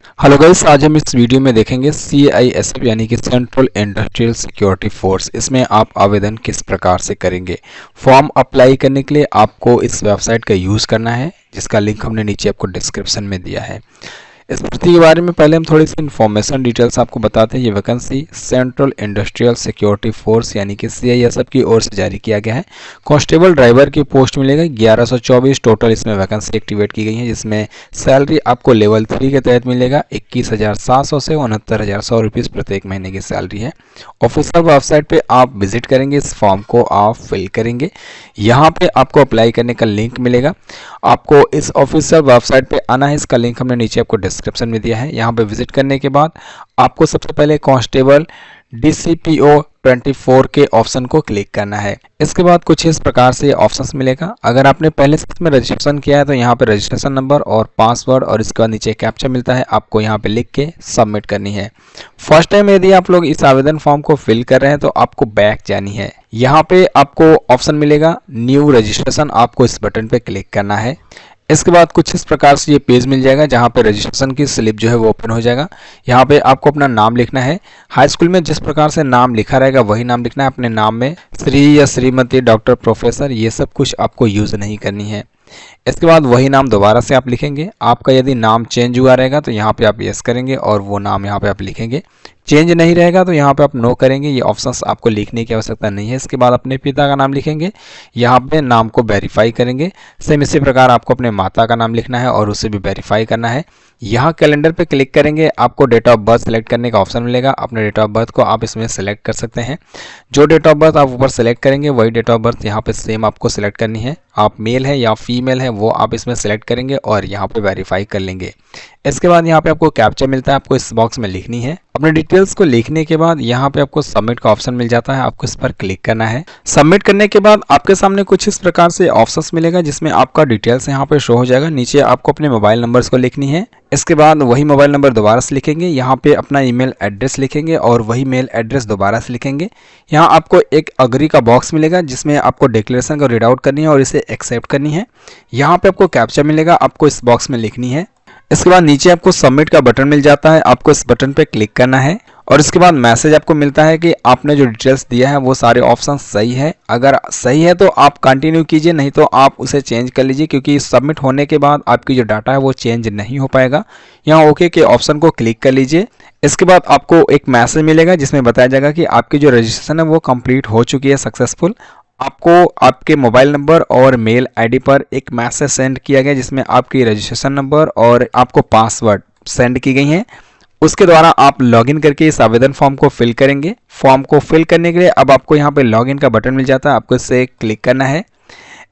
Hello guys, आज हम इस वीडियो में देखेंगे CISF यानी कि सेंट्रल इंडस्ट्रियल सिक्योरिटी फोर्स। इसमें आप आवेदन किस प्रकार से करेंगे। फॉर्म अप्लाई करने के लिए आपको इस वेबसाइट का यूज़ करना है, जिसका लिंक हमने नीचे आपको डिस्क्रिप्शन में दिया है। इस भर्ती के बारे में पहले हम थोड़ी सी इन्फॉर्मेशन डिटेल्स आपको बताते हैं। ये vacancy central industrial security force यानी कि CISF की ओर से जारी किया गया है। कांस्टेबल ड्राइवर की पोस्ट मिलेगा 1124 टोटल इसमें वैकेंसी एक्टिवेट की गई है, जिसमें सैलरी आपको लेवल 3 के तहत मिलेगा 21,700 से 69,100 रुपीज़ प्रत्येक महीने की सैलरी है। ऑफिशियल वेबसाइट पे आप विजिट करेंगे, इस फॉर्म को आप फिल करेंगे। यहाँ पे आपको अप्लाई करने का लिंक मिलेगा। आपको इस ऑफिशियल वेबसाइट पे आना है, इसका लिंक हमने नीचे आपको डिस्क्रिप्शन में दिया है। यहाँ पे विजिट करने के बाद आपको सबसे पहले कांस्टेबल DCPO 24 के ऑप्शन को क्लिक करना है। इसके बाद कुछ इस प्रकार से ऑप्शंस मिलेगा। अगर आपने पहले से इसमें रजिस्ट्रेशन किया है तो यहाँ पे रजिस्ट्रेशन नंबर और पासवर्ड और इसके बाद नीचे कैप्चा मिलता है, आपको यहाँ पे लिख के सबमिट करनी है। फर्स्ट टाइम यदि आप लोग इस आवेदन फॉर्म को फिल कर रहे हैं तो आपको बैक जानी है। यहाँ पे आपको ऑप्शन मिलेगा न्यू रजिस्ट्रेशन, आपको इस बटन पे क्लिक करना है। इसके बाद कुछ इस प्रकार से ये पेज मिल जाएगा, जहाँ पे रजिस्ट्रेशन की स्लिप जो है वो ओपन हो जाएगा। यहाँ पे आपको अपना नाम लिखना है। हाई स्कूल में जिस प्रकार से नाम लिखा रहेगा वही नाम लिखना है। अपने नाम में श्री या श्रीमती, डॉक्टर, प्रोफेसर ये सब कुछ आपको यूज़ नहीं करनी है। इसके बाद वही नाम दोबारा से आप लिखेंगे। आपका यदि नाम चेंज हुआ रहेगा तो यहाँ पे आप यस करेंगे और वो नाम यहाँ पे आप लिखेंगे। चेंज नहीं रहेगा तो यहाँ पे आप नो करेंगे। ये ऑप्शंस आपको लिखने की आवश्यकता नहीं है। इसके बाद अपने पिता का नाम लिखेंगे, यहाँ पे नाम को वेरीफाई करेंगे। सेम इसी प्रकार आपको अपने माता का नाम लिखना है और उसे भी वेरीफाई करना है। यहाँ कैलेंडर पे क्लिक करेंगे, आपको डेट ऑफ बर्थ सेलेक्ट करने का ऑप्शन मिलेगा। अपने डेट ऑफ बर्थ को आप इसमें सेलेक्ट कर सकते हैं। जो डेट ऑफ बर्थ आप ऊपर सेलेक्ट करेंगे वही डेट ऑफ बर्थ यहाँ पे सेम आपको सेलेक्ट करनी है। आप मेल है या फीमेल है वो आप इसमें सेलेक्ट करेंगे और यहाँ पे वेरीफाई कर लेंगे। इसके बाद यहाँ पे आपको कैप्चा मिलता है, आपको इस बॉक्स में लिखनी है। अपने डिटेल्स को लिखने के बाद यहाँ पे आपको सबमिट का ऑप्शन मिल जाता है, आपको इस पर क्लिक करना है। सबमिट करने के बाद आपके सामने कुछ इस प्रकार से ऑप्शंस मिलेगा, जिसमें आपका डिटेल्स यहाँ पे शो हो जाएगा। नीचे आपको अपने मोबाइल नंबर्स को लिखनी है। इसके बाद वही मोबाइल नंबर दोबारा से लिखेंगे, यहाँ पे अपना ईमेल एड्रेस लिखेंगे और वही मेल एड्रेस दोबारा से लिखेंगे। यहाँ आपको एक अग्री का बॉक्स मिलेगा, जिसमें आपको डिक्लेरेशन को रीड आउट करनी है और इसे एक्सेप्ट करनी है। यहाँ पे आपको कैप्चा मिलेगा, आपको इस बॉक्स में लिखनी है। इसके बाद नीचे आपको सबमिट का बटन मिल जाता है, आपको इस बटन पे क्लिक करना है और इसके बाद मैसेज आपको मिलता है कि आपने जो डिटेल्स दिया है वो सारे ऑप्शन सही है। अगर सही है तो आप कंटिन्यू कीजिए, नहीं तो आप उसे चेंज कर लीजिए, क्योंकि सबमिट होने के बाद आपकी जो डाटा है वो चेंज नहीं हो पाएगा। यहाँ ओके के ऑप्शन को क्लिक कर लीजिए। इसके बाद आपको एक मैसेज मिलेगा, जिसमें बताया जाएगा कि आपकी जो रजिस्ट्रेशन है वो कंप्लीट हो चुकी है, सक्सेसफुल। आपको आपके मोबाइल नंबर और मेल आईडी पर एक मैसेज सेंड किया गया, जिसमें आपकी रजिस्ट्रेशन नंबर और आपको पासवर्ड सेंड की गई हैं। उसके द्वारा आप लॉगिन करके इस आवेदन फॉर्म को फिल करेंगे। फॉर्म को फिल करने के लिए अब आपको यहाँ पे लॉगिन का बटन मिल जाता है, आपको इससे क्लिक करना है।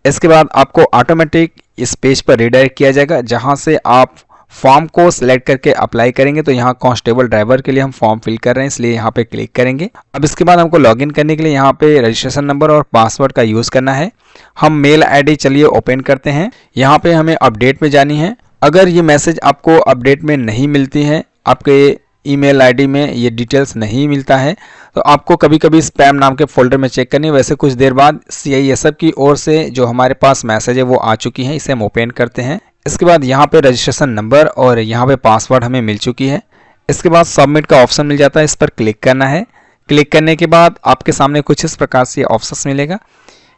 इसके बाद आपको ऑटोमेटिक इस पेज पर रिडायरेक्ट किया जाएगा, जहाँ से आप फॉर्म को सिलेक्ट करके अप्लाई करेंगे। तो यहाँ कांस्टेबल ड्राइवर के लिए हम फॉर्म फिल कर रहे हैं, इसलिए यहाँ पे क्लिक करेंगे। अब इसके बाद हमको लॉगिन करने के लिए यहाँ पे रजिस्ट्रेशन नंबर और पासवर्ड का यूज़ करना है। हम मेल आईडी चलिए ओपन करते हैं। यहाँ पे हमें अपडेट में जानी है। अगर ये मैसेज आपको अपडेट में नहीं मिलती है, आपके ईमेल आईडी में ये डिटेल्स नहीं मिलता है, तो आपको कभी कभी स्पैम नाम के फोल्डर में चेक करनी है। वैसे कुछ देर बाद CISF की ओर से जो हमारे पास मैसेज है वो आ चुकी है, इसे हम ओपन करते हैं। इसके बाद यहाँ पे रजिस्ट्रेशन नंबर और यहाँ पे पासवर्ड हमें मिल चुकी है। इसके बाद सबमिट का ऑप्शन मिल जाता है, इस पर क्लिक करना है। क्लिक करने के बाद आपके सामने कुछ इस प्रकार से ऑप्शन मिलेगा।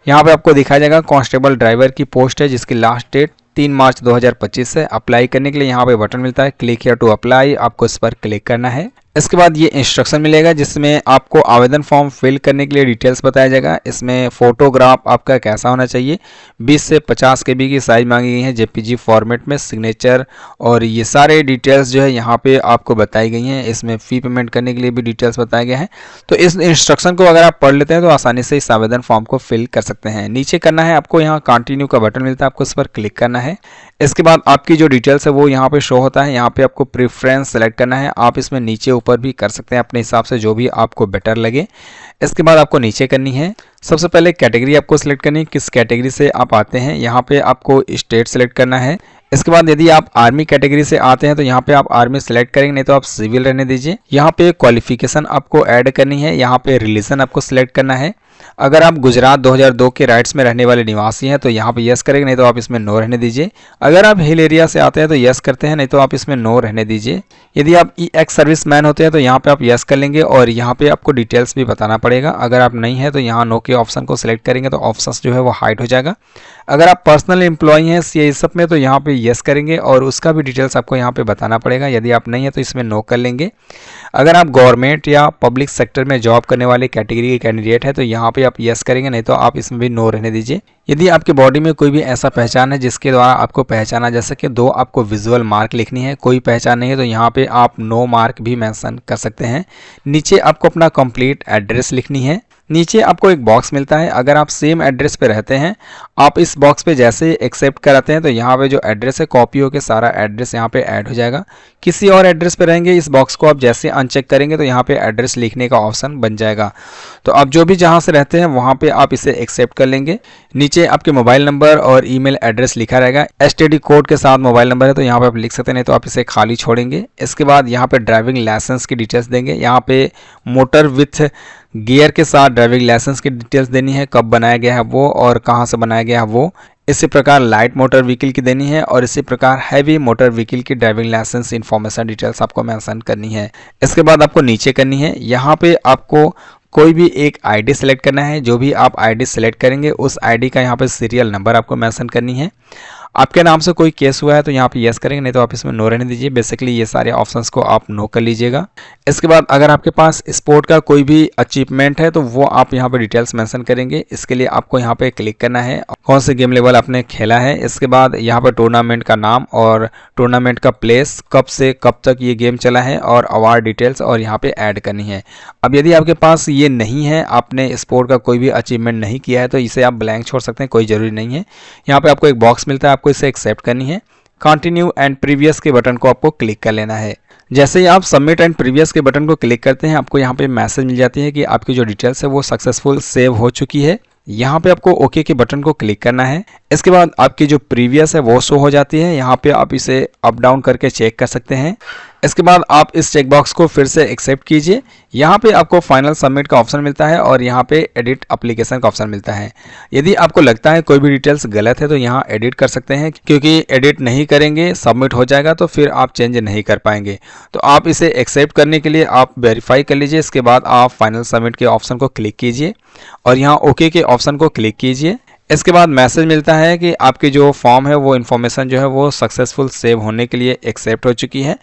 यहाँ पे आपको दिखाया जाएगा कांस्टेबल ड्राइवर की पोस्ट है, जिसकी लास्ट डेट 3 मार्च 2025 है। अप्लाई करने के लिए यहाँ पे बटन मिलता है क्लिक हियर टू अप्लाई, आपको इस पर क्लिक करना है। इसके बाद ये इंस्ट्रक्शन मिलेगा, जिसमें आपको आवेदन फॉर्म फिल करने के लिए डिटेल्स बताया जाएगा। इसमें फोटोग्राफ आपका कैसा होना चाहिए, 20 से 50 KB की साइज मांगी गई है JPG फॉर्मेट में, सिग्नेचर और ये सारे डिटेल्स जो है यहाँ पे आपको बताई गई हैं। इसमें फ़ी पेमेंट करने के लिए भी डिटेल्स बताया गया है। तो इस इंस्ट्रक्शन को अगर आप पढ़ लेते हैं तो आसानी से इस आवेदन फॉर्म को फिल कर सकते हैं। नीचे करना है आपको, यहाँ कंटिन्यू का बटन मिलता है, आपको इस पर क्लिक करना है। इसके बाद आपकी जो डिटेल्स है वो यहाँ पे शो होता है। यहाँ पे आपको प्रेफरेंस सेलेक्ट करना है, आप इसमें नीचे ऊपर भी कर सकते हैं अपने हिसाब से, जो भी आपको बेटर लगे। इसके बाद आपको नीचे करनी है। सबसे पहले कैटेगरी आपको सिलेक्ट करनी है, किस कैटेगरी से आप आते हैं। यहाँ पे आपको स्टेट सेलेक्ट करना है। इसके बाद यदि आप आर्मी कैटेगरी से आते हैं तो यहाँ पे आप आर्मी सेलेक्ट करेंगे, नहीं तो आप सिविल रहने दीजिए। यहाँ पे क्वालिफिकेशन आपको ऐड करनी है, यहाँ पे रिलीजन आपको सिलेक्ट करना है। अगर आप गुजरात 2002 के राइट्स में रहने वाले निवासी हैं तो यहाँ पे यस करेंगे, नहीं तो आप इसमें नो रहने दीजिए। अगर आप हिल एरिया से आते हैं तो यस करते हैं, नहीं तो आप इसमें नो रहने दीजिए। यदि आप एक्स सर्विस मैन होते हैं तो यहाँ पे आप यस कर लेंगे और यहाँ पे आपको डिटेल्स भी बताना पड़ेगा। अगर आप नहीं है तो यहाँ नो के ऑप्शन को सिलेक्ट करेंगे तो ऑप्शन जो है वो हाइड हो जाएगा। अगर आप पर्सनल एम्प्लॉई हैं CISF में तो यहाँ पे यस करेंगे और उसका भी डिटेल्स आपको यहाँ पे बताना पड़ेगा। यदि आप नहीं है तो इसमें नो कर लेंगे। अगर आप गवर्नमेंट या पब्लिक सेक्टर में जॉब करने वाले कैटेगरी के कैंडिडेट है तो यहाँ पे आप यस करेंगे, नहीं तो आप इसमें भी नो रहने दीजिए। यदि आपके बॉडी में कोई भी ऐसा पहचान है जिसके द्वारा आपको पहचाना जा सके, 2 आपको विजुअल मार्क लिखनी है। कोई पहचान नहीं है तो यहाँ पे आप नो मार्क भी मेंशन कर सकते हैं। नीचे आपको अपना कंप्लीट एड्रेस लिखनी है। नीचे आपको एक बॉक्स मिलता है, अगर आप सेम एड्रेस पे रहते हैं, आप इस बॉक्स पे जैसे एक्सेप्ट कराते हैं तो यहाँ पे जो एड्रेस है कॉपी होकर सारा एड्रेस यहाँ पे ऐड हो जाएगा। किसी और एड्रेस पे रहेंगे, इस बॉक्स को आप जैसे अनचेक करेंगे तो यहाँ पे एड्रेस लिखने का ऑप्शन बन जाएगा। तो आप जो भी जहाँ से रहते हैं वहाँ पे आप इसे एक्सेप्ट कर लेंगे। नीचे आपके मोबाइल नंबर और ईमेल एड्रेस लिखा रहेगा, STD कोड के साथ मोबाइल नंबर है तो यहाँ पे आप लिख सकते हैं, नहीं तो आप इसे खाली छोड़ेंगे। इसके बाद यहाँ पे ड्राइविंग लाइसेंस की डिटेल्स देंगे। यहाँ पे मोटर विथ गियर के साथ ड्राइविंग लाइसेंस की डिटेल्स देनी है, कब बनाया गया है वो और कहाँ से बनाया गया है वो। इसी प्रकार लाइट मोटर व्हीकल की देनी है और इसी प्रकार हैवी मोटर व्हीकल की ड्राइविंग लाइसेंस इन्फॉर्मेशन डिटेल्स आपको मेंशन करनी है। इसके बाद आपको नीचे करनी है, यहाँ पे आपको कोई भी एक आईडी सेलेक्ट करना है। जो भी आप आईडी सेलेक्ट करेंगे उस आईडी का यहाँ पे सीरियल नंबर आपको मेंशन करनी है। आपके नाम से कोई केस हुआ है तो यहाँ पे यस करेंगे, नहीं तो आप इसमें नो रहने दीजिए। बेसिकली ये सारे ऑप्शंस को आप नो कर लीजिएगा। इसके बाद अगर आपके पास स्पोर्ट का कोई भी अचीवमेंट है तो वो आप यहाँ पे डिटेल्स मेंशन करेंगे। इसके लिए आपको यहाँ पे क्लिक करना है, कौन से गेम लेवल आपने खेला है। इसके बाद यहाँ पर टूर्नामेंट का नाम और टूर्नामेंट का प्लेस, कब से कब तक ये गेम चला है और अवार्ड डिटेल्स और यहाँ पे ऐड करनी है। अब यदि आपके पास ये नहीं है, आपने स्पोर्ट का कोई भी अचीवमेंट नहीं किया है तो इसे आप ब्लैंक छोड़ सकते हैं, कोई ज़रूरी नहीं है। यहाँ पे आपको एक बॉक्स मिलता है, आपको इसे एक्सेप्ट करनी है। कंटिन्यू एंड प्रीवियस के बटन को आपको क्लिक कर लेना है। जैसे ही आप सबमिट एंड प्रीवियस के बटन को क्लिक करते हैं आपको यहाँ पे मैसेज मिल जाती है कि आपकी जो डिटेल्स है वो सक्सेसफुल सेव हो चुकी है। यहाँ पे आपको ओके के बटन को क्लिक करना है। इसके बाद आपकी जो प्रीवियस है वो शो हो जाती है। यहाँ पे आप इसे अप डाउन करके चेक कर सकते हैं। इसके बाद आप इस चेकबॉक्स को फिर से एक्सेप्ट कीजिए। यहाँ पे आपको फाइनल सबमिट का ऑप्शन मिलता है और यहाँ पे एडिट एप्लीकेशन का ऑप्शन मिलता है। यदि आपको लगता है कोई भी डिटेल्स गलत है तो यहाँ एडिट कर सकते हैं, क्योंकि एडिट नहीं करेंगे सबमिट हो जाएगा तो फिर आप चेंज नहीं कर पाएंगे। तो आप इसे एक्सेप्ट करने के लिए आप वेरीफाई कर लीजिए। इसके बाद आप फाइनल सबमिट के ऑप्शन को क्लिक कीजिए और यहाँ ओके के ऑप्शन को क्लिक कीजिए। इसके बाद मैसेज मिलता है कि आपकी जो फॉर्म है वो इन्फॉर्मेशन जो है वो सक्सेसफुल सेव होने के लिए एक्सेप्ट हो चुकी है।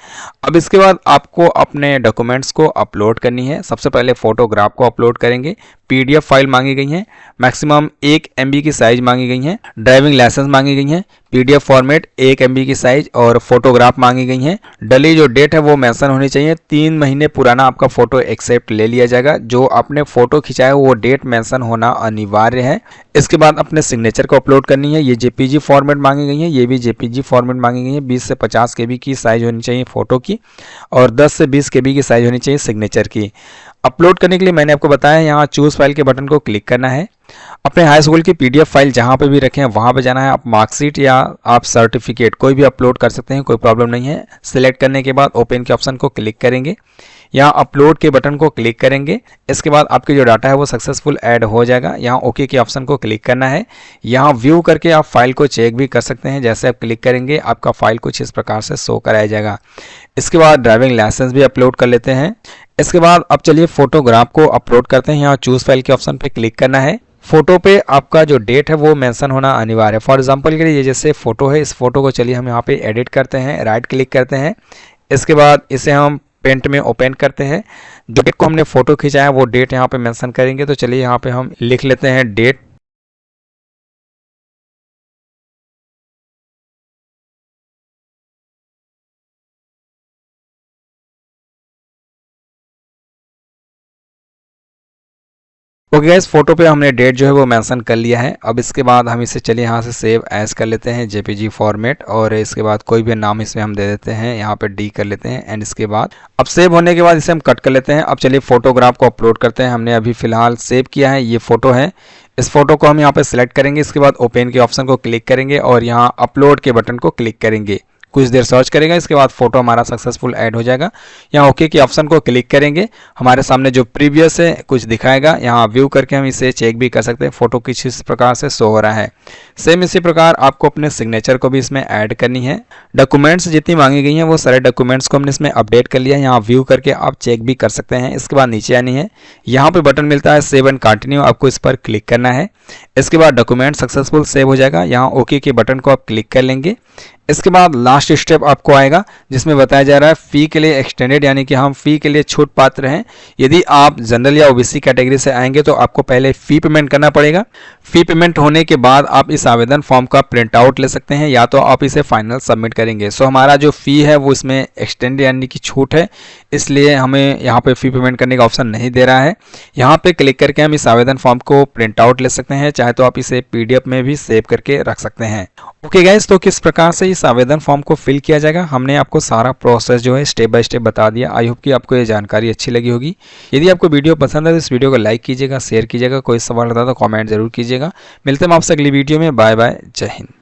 अब इसके बाद आपको अपने डॉक्यूमेंट्स को अपलोड करनी है। सबसे पहले फोटोग्राफ को अपलोड करेंगे। PDF फाइल मांगी गई है, मैक्सिमम 1 MB की साइज मांगी गई है। ड्राइविंग लाइसेंस मांगी गई है, PDF फॉर्मेट 1 MB की साइज और फोटोग्राफ मांगी गई है। डली जो डेट है वो मेंशन होनी चाहिए। 3 महीने पुराना आपका फोटो एक्सेप्ट ले लिया जाएगा। जो आपने फोटो खिंचाया है वो डेट मेंशन होना अनिवार्य है। इसके बाद अपने सिग्नेचर को अपलोड करनी है। ये JPG फॉर्मेट मांगी गई है, ये भी JPG फॉर्मेट मांगी गई है। 20 से 50 KB की साइज होनी चाहिए फोटो की और 10 से 20 KB की साइज होनी चाहिए सिग्नेचर की। अपलोड करने के लिए मैंने आपको बताया यहाँ चूज फाइल के बटन को क्लिक करना है। अपने हाई स्कूल की PDF फाइल जहाँ पे भी रखें हैं वहाँ पे जाना है। आप मार्कशीट या आप सर्टिफिकेट कोई भी अपलोड कर सकते हैं, कोई प्रॉब्लम नहीं है। सिलेक्ट करने के बाद ओपन के ऑप्शन को क्लिक करेंगे, यहाँ अपलोड के बटन को क्लिक करेंगे। इसके बाद आपके जो डाटा है वो सक्सेसफुल ऐड हो जाएगा। यहाँ ओके के ऑप्शन को क्लिक करना है। यहाँ व्यू करके आप फाइल को चेक भी कर सकते हैं। जैसे आप क्लिक करेंगे आपका फाइल कुछ इस प्रकार से शो कराया जाएगा। इसके बाद ड्राइविंग लाइसेंस भी अपलोड कर लेते हैं। इसके बाद अब चलिए फोटोग्राफ को अपलोड करते हैं। यहाँ चूज फाइल के ऑप्शन पे क्लिक करना है। फोटो पे आपका जो डेट है वो मेंशन होना अनिवार्य है। फॉर एग्जांपल के लिए ये जैसे फोटो है, इस फोटो को चलिए हम यहाँ पे एडिट करते हैं, राइट क्लिक करते हैं। इसके बाद इसे हम पेंट में ओपन करते हैं। जो डेट को हमने फोटो खींचा है वो डेट यहाँ पे मेंशन करेंगे। तो चलिए यहाँ पे हम लिख लेते हैं डेट। ओके गाइस, फोटो पे हमने डेट जो है वो मेंशन कर लिया है। अब इसके बाद हम इसे चलिए यहाँ से सेव एज कर लेते हैं JPG फॉर्मेट और इसके बाद कोई भी नाम इसमें हम दे देते हैं, यहाँ पे D कर लेते हैं। एंड इसके बाद अब सेव होने के बाद इसे हम कट कर लेते हैं। अब चलिए फोटोग्राफ को अपलोड करते हैं। हमने अभी फिलहाल सेव किया है, ये फोटो है। इस फोटो को हम यहाँ पे सिलेक्ट करेंगे। इसके बाद ओपन के ऑप्शन को क्लिक करेंगे और यहाँ अपलोड के बटन को क्लिक करेंगे। कुछ देर सर्च करेगा, इसके बाद फोटो हमारा सक्सेसफुल ऐड हो जाएगा। यहाँ ओके के ऑप्शन को क्लिक करेंगे, हमारे सामने जो प्रीवियस है कुछ दिखाएगा। यहाँ व्यू करके हम इसे चेक भी कर सकते हैं फोटो किस इस प्रकार से शो हो रहा है। सेम इसी प्रकार आपको अपने सिग्नेचर को भी इसमें ऐड करनी है। डॉक्यूमेंट्स जितनी मांगी गई हैं वो सारे डॉक्यूमेंट्स को हमने इसमें अपडेट कर लिया है। यहाँ व्यू करके आप चेक भी कर सकते हैं। इसके बाद नीचे आनी है, यहाँ पे बटन मिलता है सेव एंड कंटिन्यू, आपको इस पर क्लिक करना है। इसके बाद डॉक्यूमेंट सक्सेसफुल सेव हो जाएगा। यहाँ ओके के बटन को आप क्लिक कर लेंगे। इसके बाद लास्ट स्टेप आपको आएगा जिसमें बताया जा रहा है फी के लिए एक्सटेंडेड, यानी कि हम फी के लिए छूट पात्र हैं। यदि आप जनरल या ओबीसी कैटेगरी से आएंगे तो आपको पहले फी पेमेंट करना पड़ेगा। फी पेमेंट होने के बाद आप इस आवेदन फॉर्म का प्रिंट आउट ले सकते हैं या तो आप इसे फाइनल सबमिट करेंगे। सो हमारा जो फी है वो इसमें एक्सटेंड यानी कि छूट है, इसलिए हमें यहाँ पे फी पेमेंट करने का ऑप्शन नहीं दे रहा है। यहाँ पे क्लिक करके हम इस आवेदन फॉर्म को प्रिंट आउट ले सकते हैं, चाहे तो आप इसे पीडीएफ में भी सेव करके रख सकते हैं। ओके गाइस, तो किस प्रकार से इस आवेदन फॉर्म को फिल किया जाएगा हमने आपको सारा प्रोसेस जो है स्टेप बाय स्टेप बता दिया। आई होप कि आपको ये जानकारी अच्छी लगी होगी। यदि आपको वीडियो पसंद है तो इस वीडियो को लाइक कीजिएगा, शेयर कीजिएगा, कोई सवाल होता है तो कमेंट जरूर कीजिएगा। मिलते हैं आपसे अगली वीडियो में। बाय बाय, जय हिंद।